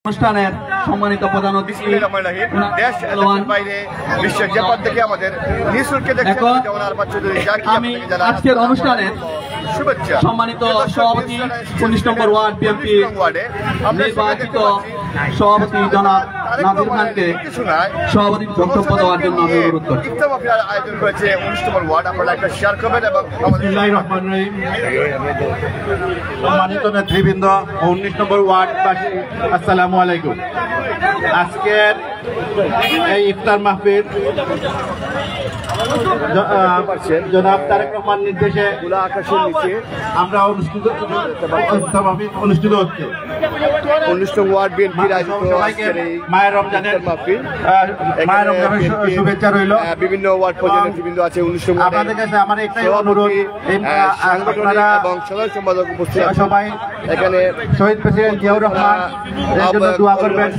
অনুষ্ঠানের সম্মানিত প্রধান অতিথি বিশ্বের যে পথ থেকে আমাদের নিঃশুল্কে আমি আজকের অনুষ্ঠানের শুভেচ্ছা সম্মানিত সভাপতি 19 নম্বর ওয়ার্ড বিএনপি নির্বাচিত সভাপতি জনাব নাজির খানকে সভাপতির বক্তব্য দেওয়ার জন্য আমি অনুরোধ করছি। আয়োজন করেছে 19 নম্বর ওয়ার্ড, আপনারা একটা শেয়ার করবেন এবং সম্মানিত নেতৃবৃন্দ 19 নম্বর ওয়ার্ডবাসী আসসালামু আলাইকুম। আজকের এই ইফতার মাহফিল জনাব তারেক রহমান নির্দেশে আকাশের নিচে আমরা অনুষ্ঠিত হচ্ছে 19 ওয়ার্ড বিএনপির মায়ের রমজানের শুভেচ্ছা রইল। বিভিন্ন ওয়ার্ড প্রতিনিধিবৃন্দ আছে 19 আপনাদের কাছে আমার একটাই অনুরোধ, সাংগঠনিক এবং সাধারণ সম্পাদক উপস্থিত সবাই এখানে শহীদ প্রেসিডেন্ট জিয়াউর রহমান জন্য দোয়া করবেন,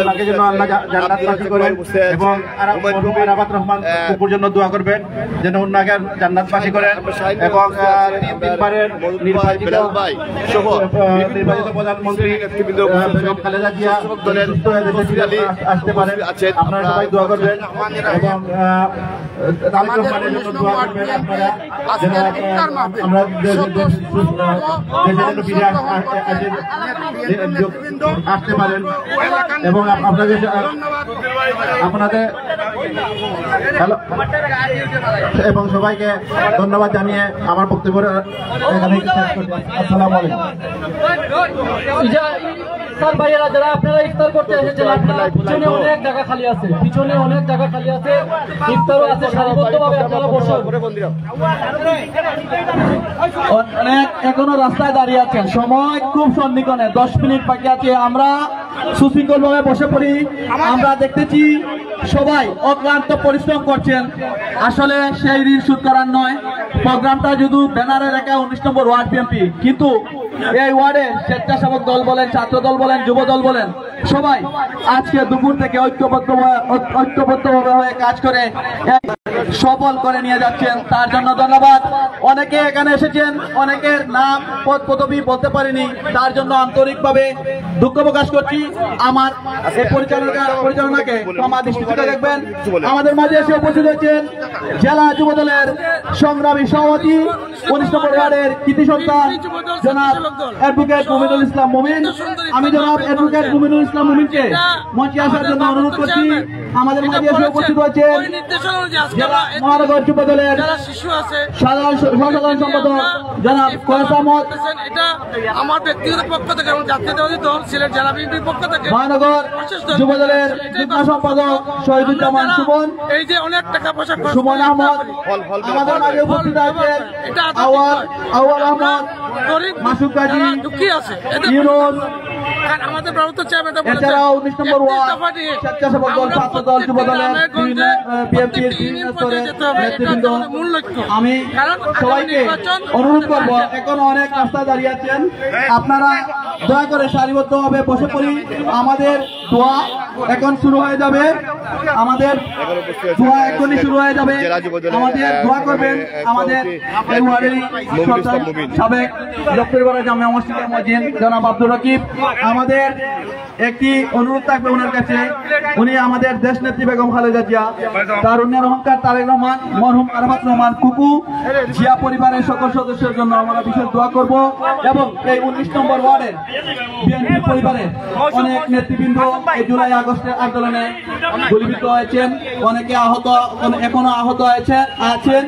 তাকে যেন আল্লাহ জান্নাত নসিব করেন, এবং আরাফাত রহমান কুকুর জন্য দোয়া করবেন যেন ওনাকে জান্নাতবাসী করেন, এবং তিনবারের নির্বাচিত প্রধানমন্ত্রী খালেদা জিয়া আসতে পারেন, আপনারা সবাই দোয়া করবেন, এবং আসতে পারেন, এবং আপনাদের এবং সবাইকে ধন্যবাদ জানিয়ে আমার বক্তব্য এখানে আসসালামু আলাইকুম। স্যার ভাইয়েরা যারা আপনারা ইফতার করতে এসেছেন, আপনারা পিছনে অনেক জায়গা খালি আছে, ইফতারও আছে, সারিবদ্ধভাবে আপনারা বসে অনেক এখনো রাস্তায় দাঁড়িয়ে আছেন, সময় খুব সন্নিকটে, 10 মিনিট বাকি আছে। আমরা সুশৃঙ্খল ভাবে বসে পড়ি। আমরা দেখতেছি সবাই অক্লান্ত পরিশ্রম করছেন, আসলে সেই ঋণ শোধ করার নয়। প্রোগ্রামটা যদি ব্যানারে রেখে 19 নম্বর ওয়ার্ড বিএনপি, কিন্তু এই ওয়ার্ডে স্বেচ্ছাসেবক দল বলেন, ছাত্র দল বলেন, যুব দল বলেন, সবাই আজকে দুপুর থেকে ঐক্যবদ্ধভাবে হয়ে কাজ করে সফল করে নিয়ে যাচ্ছেন, তার জন্য ধন্যবাদ। অনেকে এখানে এসেছেন, অনেকের নাম পদ পদবি বলতে পারিনি, তার জন্য আন্তরিকভাবে দুঃখ প্রকাশ করছি। আমার এই পরিচালনাকে ক্ষমা দৃষ্টিতে দেখবেন। আমাদের মাঝে এসে উপস্থিত হয়েছেন জেলা যুব দলের সংগ্রামী সভাপতি 19 নম্বর ওয়ার্ডের কৃতি সন্তান জনাব অ্যাডভোকেট মুমিনুল ইসলাম মুমিন। আমি জনাব অ্যাডভোকেট মুমিনুল ইসলাম মুমিনকে মঞ্চে আসার জন্য অনুরোধ করছি। আমাদের মাঝে এসে উপস্থিত হয়েছেন মহানগর যুব দলের সাধারণ সম্পাদক জনাব কয়েস আহমদ, আমার ব্যক্তিগত পক্ষ থেকে এবং জাতীয়তাবাদী দল সিলেট জেলা বিএনপির পক্ষ থেকে মহানগর যুব দলের যুগ্ম সম্পাদক শহীদুজ্জামান সুমন, এই যে অনেক টাকা পয়সা সুমন আহমদ, আমাদের মাঝে উপস্থিত আছেন আওয়াল আহমদ, মাসুদ গাজী, ইউনুস, আমাদের ప్రభుత్వ চেয়ারম্যান, এছাড়াও 19 নম্বর ওয়ার্ড স্বেচ্ছাসেবক দল, ছাত্র দল, যুব দলের বিএনপির নেতৃবৃন্দ। আমি সবাইকে অনুরোধ করবো, এখন অনেক রাস্তা দাঁড়িয়ে আছেন, আপনারা দয়া করে সারিবদ্ধভাবে বসে পড়ি। আমাদের দোয়া এখন শুরু হয়ে যাবে, আমাদের দোয়া এখনই শুরু হয়ে যাবে। আমাদের দোয়া করবেন আমাদের এই ওয়ার্ডেরই সাবেক ডক্টর জামিয়া মসজিদের মুয়াজ্জিন জনাব আব্দুর রাকিব। আমাদের একটি অনুরোধ থাকবে ওনার কাছে, উনি আমাদের দেশ নেত্রী বেগম খালেদা জিয়া, তার উন্নয়ন অহংকার তারেক রহমান, মরহুম আরাফাত রহমান কুকু, জিয়া পরিবারের সকল সদস্যের জন্য আমরা বিশেষ দোয়া করব, এবং এই 19 নম্বর ওয়ার্ডের বিএনপি পরিবারের অনেক নেতৃবৃন্দ এই জুলাই আগস্টের আন্দোলনে গুলিবিদ্ধ হয়েছেন, অনেকে আহত, এখনো আহত আছেন,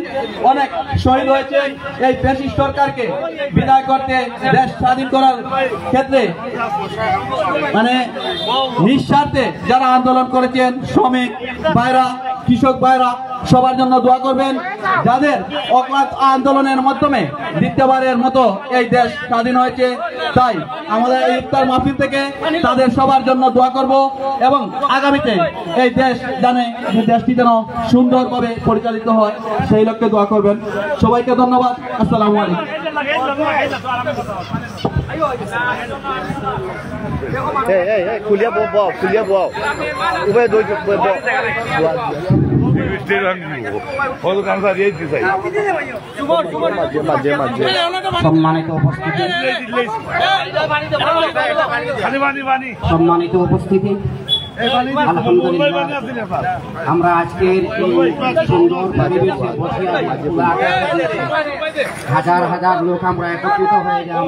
অনেক শহীদ হয়েছেন। এই ফ্যাসিস্ট সরকারকে বিদায় করতে, দেশ স্বাধীন করার ক্ষেত্রে মানে নিঃস্বার্থে যারা আন্দোলন করেছেন, শ্রমিক ভাইরা, কৃষক ভাইরা, সবার জন্য দোয়া করবেন, যাদের অক্লান্ত আন্দোলনের মাধ্যমে দ্বিতীয়বারের মতো এই দেশ স্বাধীন হয়েছে। তাই আমাদের এই ইফতার মাহফিল থেকে তাদের সবার জন্য দোয়া করব, এবং আগামীতে এই দেশটি যেন সুন্দরভাবে পরিচালিত হয় সেই লক্ষ্যে দোয়া করবেন। সবাইকে ধন্যবাদ। আসসালামু আলাইকুম। খুলিয়া বও সম্মানিত উপস্থিতি আলহামদুলিল্লাহ আমরা আজকের এই সুন্দর পরিবেশে বসে হাজার হাজার লোক আমরা একত্রিত হয়ে যাই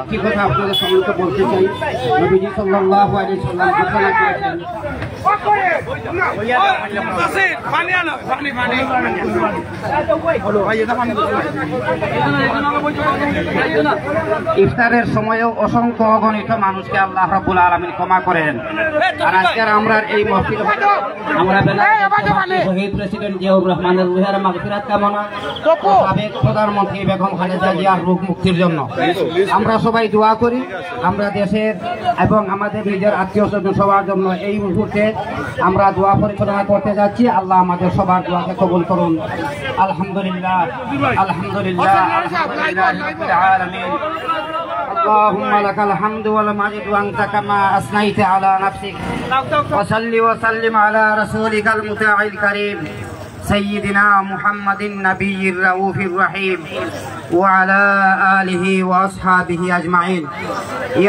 একটি কথা আপনাদের সম্মুখে বলতে চাই নবীজি সাল্লাল্লাহু আলাইহি ওয়াসাল্লাম ঘোষণা করেছেন ইফতারের সময়ও অসংখ্য অগণিত মানুষকে আল্লাহ রাব্বুল আলামিন ক্ষমা করেন। আর আজকের আমরা এই মসজিদ আমরা শহীদ প্রেসিডেন্ট জিয়াউর রহমানের রুহের মাগফিরাত কামনা সাবেক প্রধানমন্ত্রী বেগম খালেদা জিয়ার রোগ মুক্তির জন্য আমরা সবাই দোয়া করি। আমরা দেশের এবং আমাদের নিজের আত্মীয় স্বজন সবার জন্য এই মুহূর্তে আমরা দোয়া পরিচালনা করতে যাচ্ছি। আল্লাহ আমাদের সবার দোয়াকে কবুল করুন। আলহামদুলিল্লাহ আলহামদুলিল্লাহ আলহামদুলিল্লাহ اللهم لك الحمد والمجد وانت كما اثنيت على نفسك وصل وسلم على رسولك المطاع الكريم سيدنا محمد النبي الرؤوف الرحيم وعلى آله وأصحابه أجمعين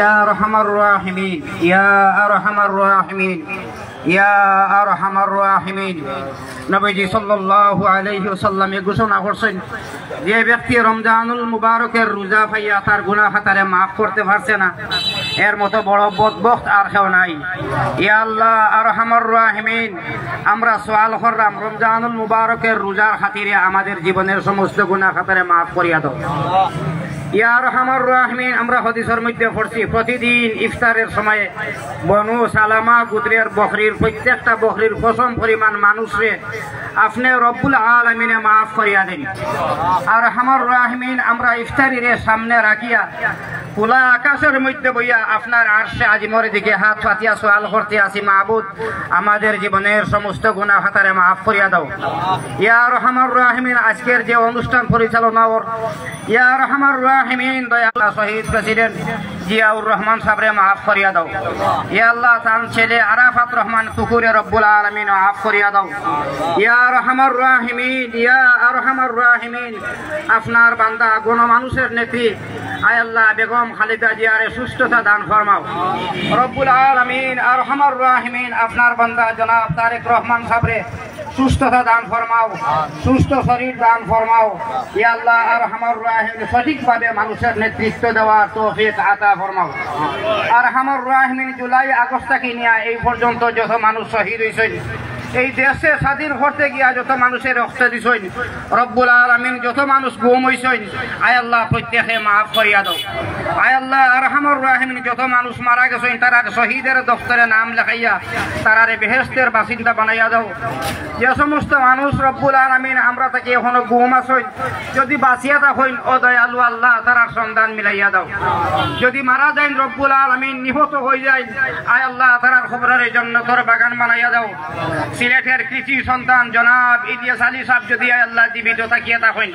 يا أرحم الراحمين يا أرحم الراحمين يا أرحم الراحمين নবীজি সাল্লাল্লাহু আলাইহি ওয়াসাল্লাম ঘোষণা করেছেন যে ব্যক্তি রমজানুল মুবারকের রোজা পাইয়া তার গুনাহ খাতারে maaf করতে পারছে না এর মতো বড় বদবখত আর কেউ নাই। ইয়া আল্লাহ আরহামার রাহিমিন আমরা সওয়াল করলাম রমজানুল মুবারকের রোজার খাতিরে আমাদের জীবনের সমস্ত গুনাহ খাতারে maaf করিয়া দাও। ইয়া আরহামার রাহিমিন আমরা হাদিসের মধ্যে পড়ছি প্রতিদিন ইফতারের সময়ে বনু সালামা গোত্রের বকরির প্রত্যেকটা বকরির কসম পরিমাণ মানুষরে আপনি রব্বুল আলামিনে maaf করিয়া দেন। আরহামার রাহিমিন আমরা ইফতারিরে সামনে রাখিয়া খোলা আকাশের মধ্যে বইয়া আপনার আরশে আজিমের দিকে হাত পাতিয়া সওয়াল করতে আসি মাবুদ আমাদের জীবনের সমস্ত গুনাহ খাতারে maaf করিয়া দাও। ইয়া আরহামার রাহিমিন আজকের যে অনুষ্ঠান পরিচালনা ইয়া আরহামার রাহিমিন দয়াল শহীদ প্রেসিডেন্ট জিয়াউর রহমান সাহেবরে maaf করিয়া দাও। ইয়া আল্লাহ তার ছেলে আরাফাত রহমান কুকুরে রব্বুল আলামিন maaf করিয়া দাও। ইয়া আরহামার রাহিমিন ইয়া আরহামার রাহিমিন আপনার বান্দা গণমানুষের নেত্রী আয় আল্লাহ বেগম খালেদা জিয়ারে সুস্থতা দান ফরমাও রব্বুল আলামিন আরহামার রাহিমিন আপনার বান্দা জনাব তারেক রহমান সাহেবরে সুস্থতা দান ফরমাও সুস্থ শরীর দান ফরমাও। ইয়া আল্লাহ আরহামার রাহিমিন সঠিকভাবে মানুষের নেতৃত্ব দেওয়ার তৌফিক আতা ফরমাও। আরহামার রাহিমিন জুলাই আগস্ট থেকে নিয়ে এই পর্যন্ত যত মানুষ শহীদ হয়েছেন এই দেশে স্বাধীন করতে গিয়া যত মানুষের রক্ত দিছেন রব্বুল আলামিন যত মানুষ গুম হইছেন আয় আল্লাহ প্রত্যেকে maaf করিয়া দাও। আয় আল্লাহ আরহামার রাহিমিন যত মানুষ মারা গেছেন তারা শহীদের দফতরে নাম লেখাইয়া তারারে বেহেশতের বাসিন্দা বানাইয়া দাও। যে সমস্ত মানুষ রব্বুল আলামিন আমরা থেকে এখনো গুম আছেন যদি বাঁচিয়া থাকেন ও দয়ালু আল্লাহ তারার সন্ধান মিলাইয়া দাও। যদি মারা যায় রব্বুল আলামিন নিহত হয়ে যায় আয় আল্লাহ তারার খবরের জান্নাতের বাগান বানাইয়া দাও। সিলেটের কৃষি সন্তান জনাব ইলিয়াস আলী সাহেব যদি আল্লাহ জীবিত থাকিয়া থাকেন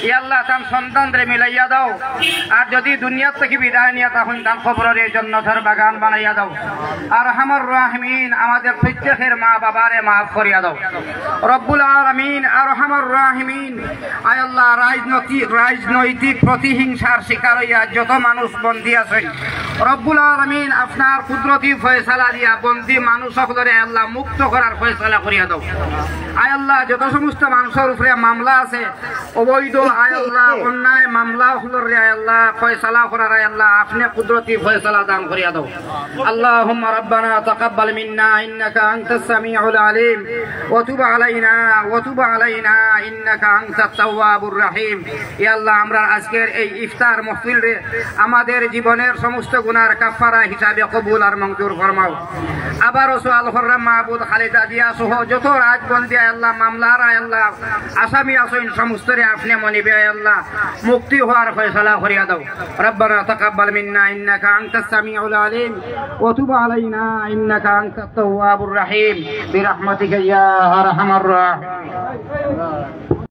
ই আল্লাহ তার সন্তানরে মিলাইয়া দাও। আর যদি দুনিয়া থেকে বিদায় নিয়ে থাকেন তার খবরের জান্নাতের বাগান বানাইয়া দাও। আরহামার রাহিমিন আমাদের প্রত্যেকের মা বাবারে maaf করিয়া দাও রব্বুল আলামিন আরহামার রাহিমিন আয় আল্লাহ রাজনৈতিক প্রতিহিংসার শিকার হইয়া যত মানুষ বন্দী আছেন রব্বুল আলামিন আপনার কুদরতি ফয়সালা দিয়া বন্দী মানুষ সকলরে আল্লাহ মুক্ত করার ফয়সালা করিয়া দাও। আয় আল্লাহ যত সমস্ত মানুষের উপরে মামলা আছে অবৈধ আয় আল্লাহ অন্যায় মামলা হলরে আয় আল্লাহ ফয়সালা করার আয় আল্লাহ আপনি কুদরতি ফয়সালা দান করিয়া দাও। আল্লাহুম্মা রাব্বানা তাকাব্বাল মিন্না ইন্নাকা আনতাস সামিউল আলিম ওয়া তুব আলাইনা ইন্নাকা আনতাত তাওয়াবুর রহিম। ইয়া আল্লাহ আমরা আজকের এই ইফতার মাহফিলে আমাদের জীবনের সমস্ত গুনার কাফারা হিসাবে কবুল আর মঞ্জুর ফরমাও। আবারও সওয়াল করলাম মাহবুব খালেদা জিয়া সহ যত রাজবন্দী আয় আল্লাহ মামলার আয় আল্লাহ আসামি আছেন সমস্তরে আপনি মনিবে আয় আল্লাহ মুক্তি হওয়ার ফয়সালা করিয়া দাও। রব্বানা তাকাব্বাল মিন্না ইন্নাকা আনতাস সামিউল আলিম ওয়া তুব আলাইনা ইন্নাকা আনতাত তাওয়াবুর রহিম বিরহমাতিকা ইয়া আরহামার রাহিমিন।